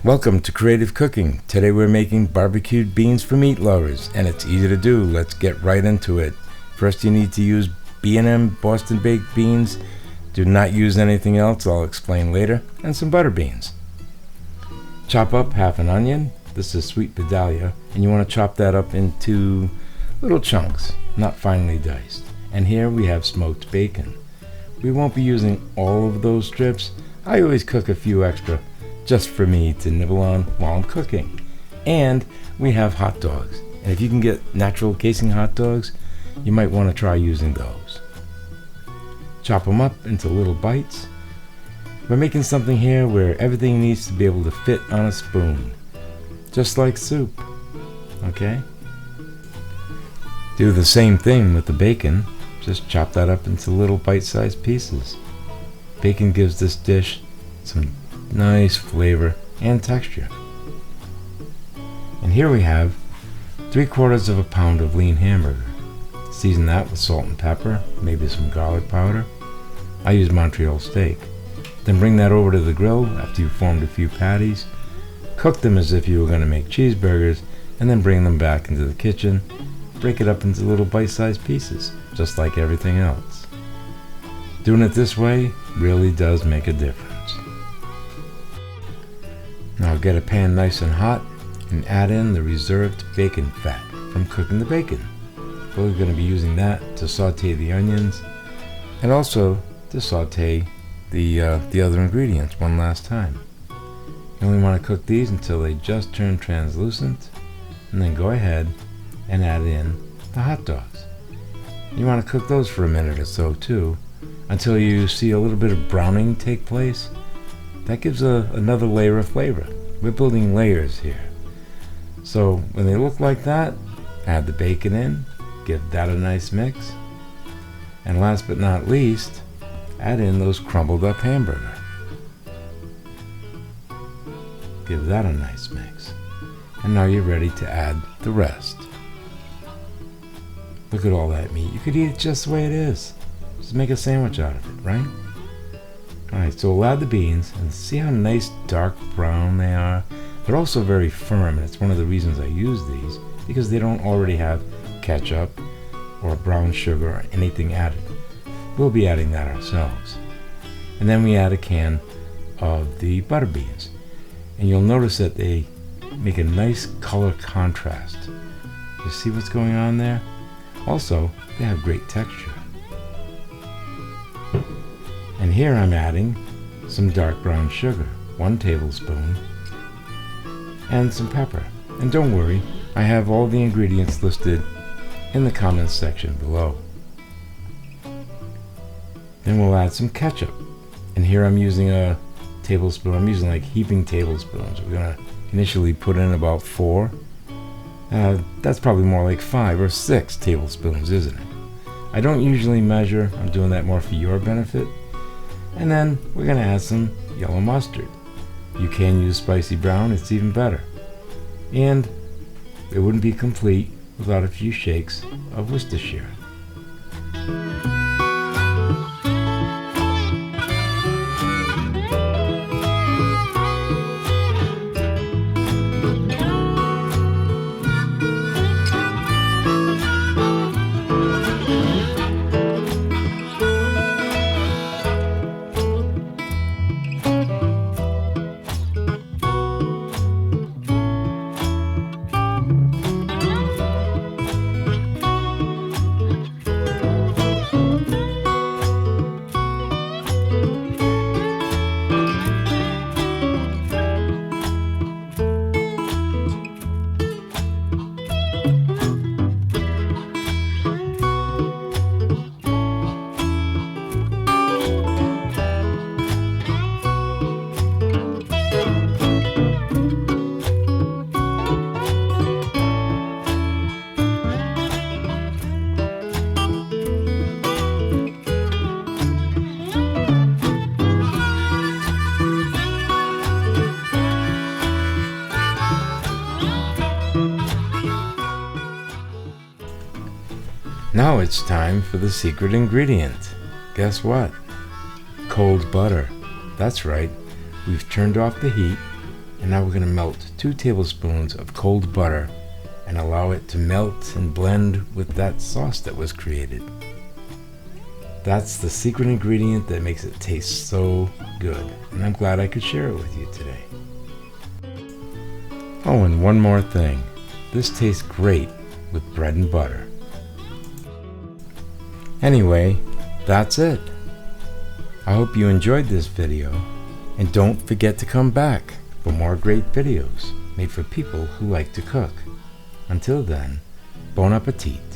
Welcome to Creative Cooking. Today we're making barbecued beans for meat lovers, and it's easy to do. Let's get right into it. First you need to use B&M Boston baked beans. Do not use anything else, I'll explain later, and some butter beans. Chop up half an onion. This is sweet Vidalia, and you want to chop that up into little chunks, not finely diced. And here we have smoked bacon. We won't be using all of those strips. I always cook a few extra just for me to nibble on while I'm cooking. And we have hot dogs. And if you can get natural casing hot dogs, you might want to try using those. Chop them up into little bites. We're making something here where everything needs to be able to fit on a spoon, just like soup. Okay? Do the same thing with the bacon. Just chop that up into little bite-sized pieces. Bacon gives this dish some nice flavor and texture. And here we have 3/4 of a pound of lean hamburger. Season that with salt and pepper, maybe some garlic powder. I use Montreal steak. Then bring that over to the grill after you've formed a few patties. Cook them as if you were going to make cheeseburgers, and then bring them back into the kitchen. Break it up into little bite-sized pieces, just like everything else. Doing it this way really does make a difference. Now get a pan nice and hot and add in the reserved bacon fat from cooking the bacon. We're going to be using that to saute the onions and also to saute the other ingredients one last time. You only want to cook these until they just turn translucent, and then go ahead and add in the hot dogs. You want to cook those for a minute or so too, until you see a little bit of browning take place. That gives another layer of flavor. We're building layers here. So when they look like that, add the bacon in, give that a nice mix, and last but not least, add in those crumbled up hamburger. Give that a nice mix. And now you're ready to add the rest. Look at all that meat. You could eat it just the way it is. Just make a sandwich out of it, right? Alright, so we'll add the beans and see how nice dark brown they are. They're also very firm, and it's one of the reasons I use these, because they don't already have ketchup or brown sugar or anything added. We'll be adding that ourselves. And then we add a can of the butter beans. And you'll notice that they make a nice color contrast. You see what's going on there? Also, they have great texture. And here I'm adding some dark brown sugar, 1 tablespoon, and some pepper. And don't worry, I have all the ingredients listed in the comments section below. Then we'll add some ketchup. And here I'm using a tablespoon. I'm using like heaping tablespoons. We're going to initially put in about 4. That's probably more like 5 or 6 tablespoons, isn't it? I don't usually measure. I'm doing that more for your benefit. And then we're going to add some yellow mustard. You can use spicy brown, it's even better. And it wouldn't be complete without a few shakes of Worcestershire. Now it's time for the secret ingredient. Guess what? Cold butter. That's right. We've turned off the heat And now we're going to melt 2 tablespoons of cold butter and allow it to melt and blend with that sauce that was created. That's the secret ingredient that makes it taste so good, and I'm glad I could share it with you today. Oh, and one more thing. This tastes great with bread and butter. Anyway, that's it. I hope you enjoyed this video, and don't forget to come back for more great videos made for people who like to cook. Until then, bon appetit.